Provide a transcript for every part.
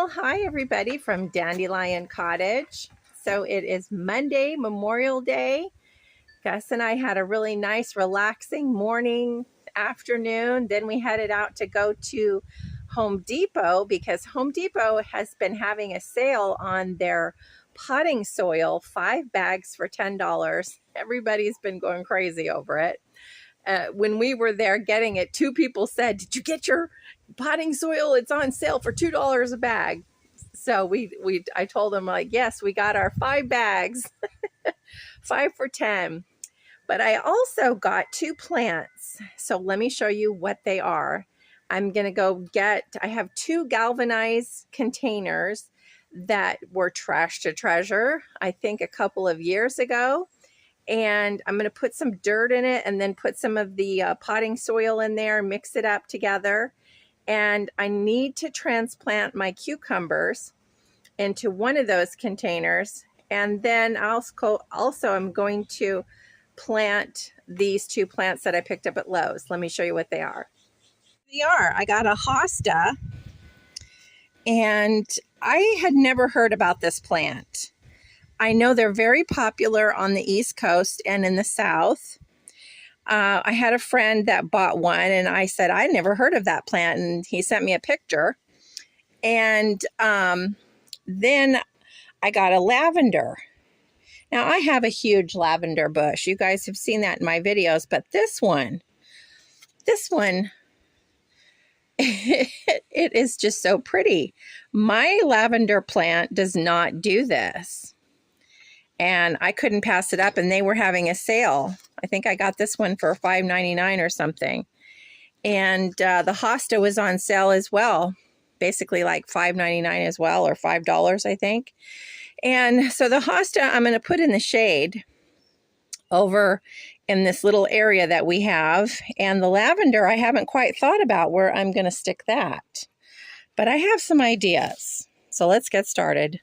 Well, hi everybody from Dandelion Cottage. So it is Monday, Memorial Day. Gus and I had a really nice, relaxing morning, afternoon. Then we headed out to go to Home Depot because Home Depot has been having a sale on their potting soil, 5 bags for $10. Everybody's been going crazy over it. When we were there getting it, 2 people said, "Did you get your potting soil? It's on sale for $2 a bag." So I told them, like, yes, we got our 5 bags, 5 for 10. But I also got 2 plants. So let me show you what they are. I'm going to I have 2 galvanized containers that were trash to treasure, I think a couple of years ago. And I'm going to put some dirt in it and then put some of the potting soil in there, mix it up together. And I need to transplant my cucumbers into one of those containers. And then also I'm going to plant these 2 plants that I picked up at Lowe's. Let me show you what they are. I got a Hosta, and I had never heard about this plant. I know they're very popular on the East Coast and in the South. I had a friend that bought one, and I said, I never heard of that plant, and he sent me a picture. And then I got a lavender. Now, I have a huge lavender bush. You guys have seen that in my videos, but this one, it is just so pretty. My lavender plant does not do this. And I couldn't pass it up, and they were having a sale. I think I got this one for $5.99 or something. And the Hosta was on sale as well, basically like $5.99 as well, or $5, I think. And so the Hosta I'm going to put in the shade over in this little area that we have. And the lavender, I haven't quite thought about where I'm going to stick that. But I have some ideas. So let's get started.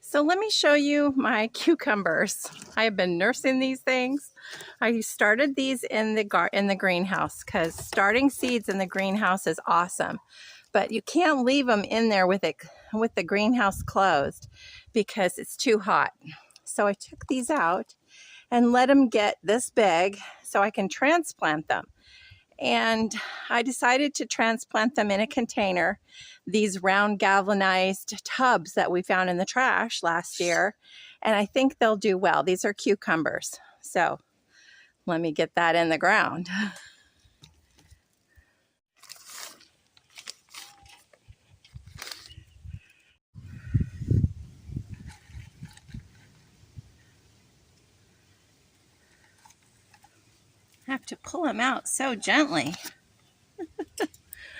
So let me show you my cucumbers. I have been nursing these things. I started these in the greenhouse because starting seeds in the greenhouse is awesome. But you can't leave them in there with the greenhouse closed because it's too hot. So I took these out and let them get this big so I can transplant them. And I decided to transplant them in a container, these round galvanized tubs that we found in the trash last year. And I think they'll do well. These are cucumbers. So let me get that in the ground. I have to pull them out so gently.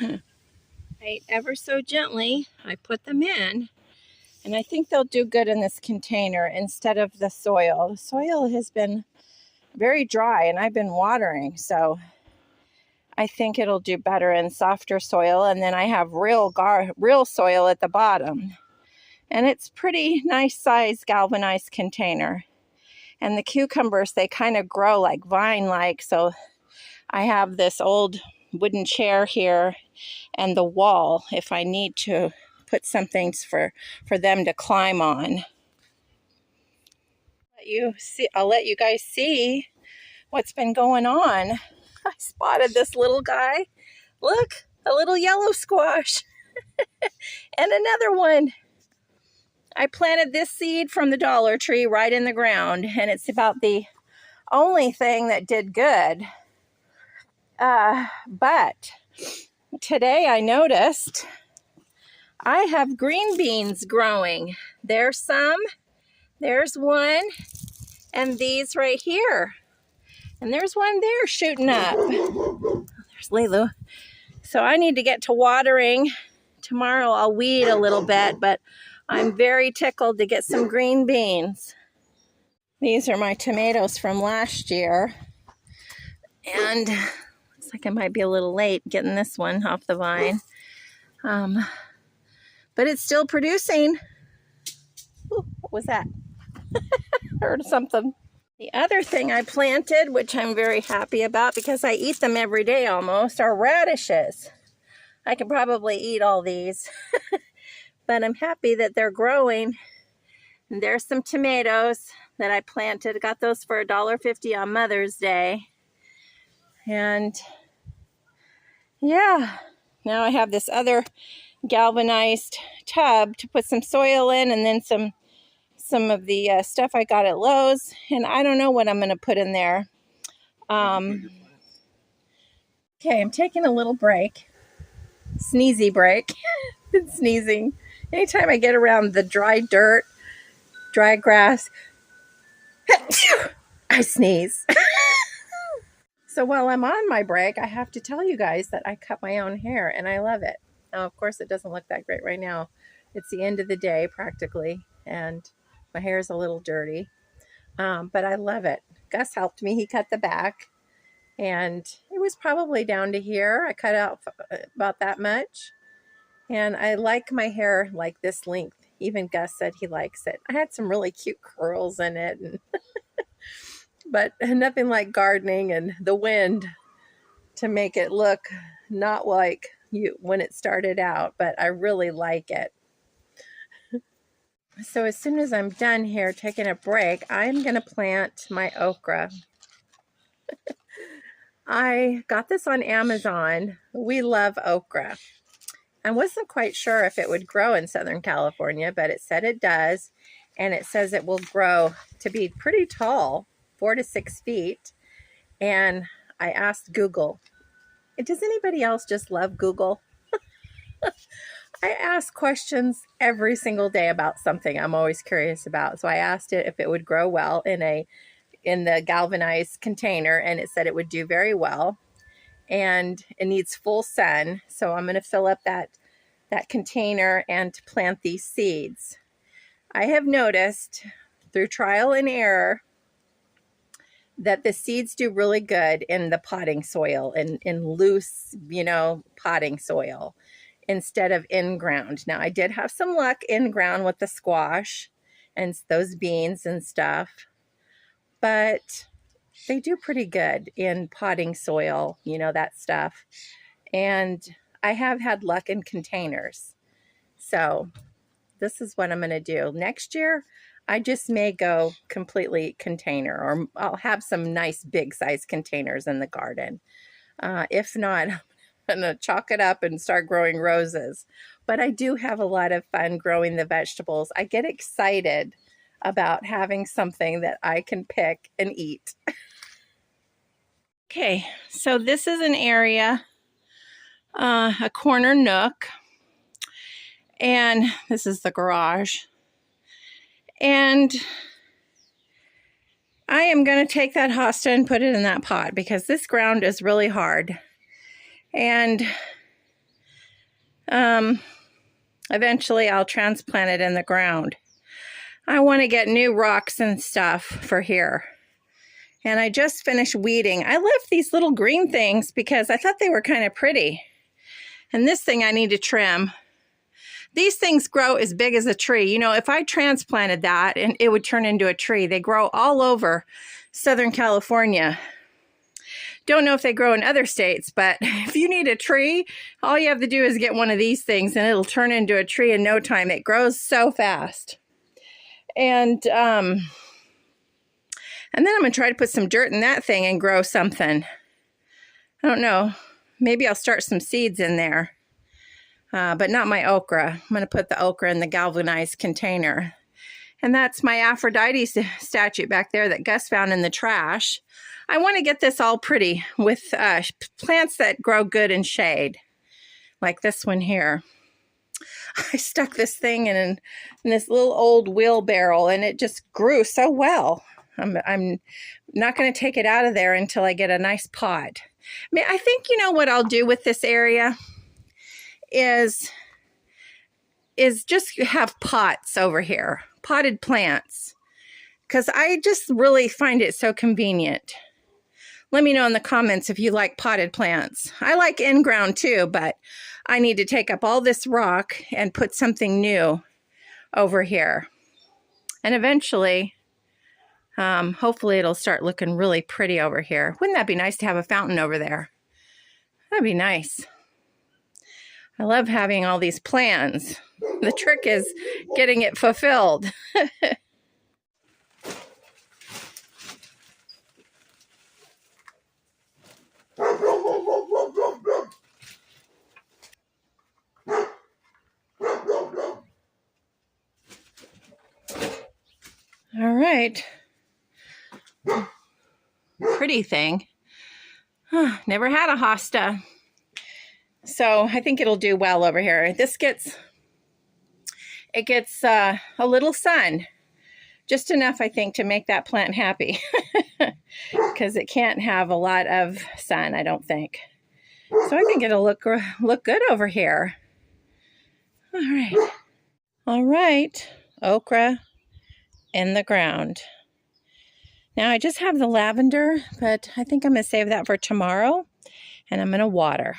Right, ever so gently, I put them in, and I think they'll do good in this container instead of the soil. The soil has been very dry, and I've been watering, so I think it'll do better in softer soil. And then I have real soil at the bottom, and it's pretty nice size galvanized container. And the cucumbers, they kind of grow like vine-like. So I have this old wooden chair here and the wall if I need to put something for them to climb on. I'll let you guys see what's been going on. I spotted this little guy. Look, a little yellow squash. And another one. I planted this seed from the Dollar Tree right in the ground, and it's about the only thing that did good. But today I noticed I have green beans growing. There's one, and these right here. And there's one there shooting up. There's Lulu. So I need to get to watering. Tomorrow I'll weed a little bit, but I'm very tickled to get some green beans. These are my tomatoes from last year. And looks like I might be a little late getting this one off the vine. But it's still producing. Ooh, what was that? Heard something. The other thing I planted, which I'm very happy about because I eat them every day almost, are radishes. I could probably eat all these, but I'm happy that they're growing. And there's some tomatoes that I planted. I got those for $1.50 on Mother's Day. And yeah, now I have this other galvanized tub to put some soil in, and then some of the stuff I got at Lowe's. And I don't know what I'm going to put in there. Okay, I'm taking a little break. Sneezy break. Been sneezing. Anytime I get around the dry dirt, dry grass, I sneeze. So while I'm on my break, I have to tell you guys that I cut my own hair and I love it. Now, of course, it doesn't look that great right now. It's the end of the day practically, and my hair is a little dirty, but I love it. Gus helped me. He cut the back, and it was probably down to here. I cut out about that much, and I like my hair like this length. Even Gus said he likes it. I had some really cute curls in it, and but nothing like gardening and the wind to make it look not like you when it started out, but I really like it. So as soon as I'm done here taking a break, I'm going to plant my okra. I got this on Amazon. We love okra. I wasn't quite sure if it would grow in Southern California, but it said it does. And it says it will grow to be pretty tall, 4 to 6 feet. And I asked Google, does anybody else just love Google? I ask questions every single day about something I'm always curious about. So I asked it if it would grow well in the galvanized container, and it said it would do very well. And it needs full sun. So I'm going to fill up that container and plant these seeds. I have noticed through trial and error that the seeds do really good in the potting soil, in loose, potting soil instead of in ground. Now, I did have some luck in ground with the squash and those beans and stuff, but they do pretty good in potting soil, that stuff. And I have had luck in containers. So this is what I'm going to do. Next year, I just may go completely container, or I'll have some nice big size containers in the garden. If not, I'm going to chalk it up and start growing roses. But I do have a lot of fun growing the vegetables. I get excited about having something that I can pick and eat. Okay, so this is an area, a corner nook, and this is the garage. And I am going to take that hosta and put it in that pot because this ground is really hard. And eventually I'll transplant it in the ground. I want to get new rocks and stuff for here. And I just finished weeding. I left these little green things because I thought they were kind of pretty. And this thing I need to trim. These things grow as big as a tree. If I transplanted that, and it would turn into a tree. They grow all over Southern California. Don't know if they grow in other states, but if you need a tree, all you have to do is get one of these things and it'll turn into a tree in no time. It grows so fast. And then I'm going to try to put some dirt in that thing and grow something. I don't know. Maybe I'll start some seeds in there. But not my okra. I'm going to put the okra in the galvanized container. And that's my Aphrodite statue back there that Gus found in the trash. I want to get this all pretty with plants that grow good in shade, like this one here. I stuck this thing in this little old wheelbarrow, and it just grew so well. I'm not going to take it out of there until I get a nice pot. I think what I'll do with this area is just have pots over here, potted plants, because I just really find it so convenient. Let me know in the comments if you like potted plants. I like in-ground too, but I need to take up all this rock and put something new over here. And eventually, Hopefully it'll start looking really pretty over here. Wouldn't that be nice to have a fountain over there? That'd be nice. I love having all these plans. The trick is getting it fulfilled. All right. Pretty thing. Never had a hosta. So I think it'll do well over here. It gets a little sun. Just enough, I think, to make that plant happy. Because it can't have a lot of sun, I don't think. So I think it'll look good over here. All right. All right. Okra in the ground. Now I just have the lavender, but I think I'm going to save that for tomorrow, and I'm going to water.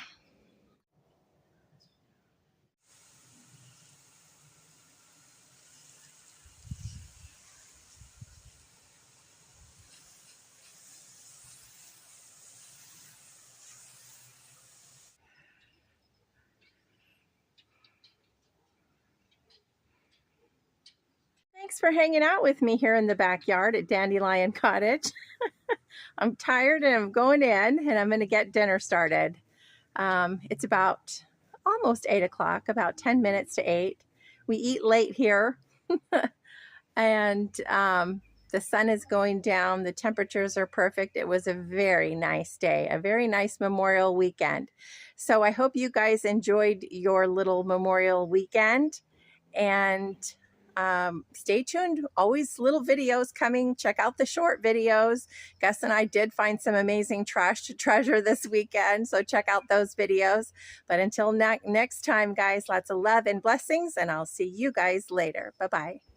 Thanks for hanging out with me here in the backyard at Dandelion Cottage. I'm tired and I'm going in, and I'm going to get dinner started. It's about almost 8 o'clock, about 10 minutes to 8. We eat late here, and the sun is going down. The temperatures are perfect. It was a very nice day, a very nice Memorial weekend. So I hope you guys enjoyed your little Memorial weekend, and stay tuned. Always little videos coming. Check out the short videos. Gus and I did find some amazing trash to treasure this weekend, so check out those videos. But until next time, guys, lots of love and blessings, and I'll see you guys later. Bye-bye.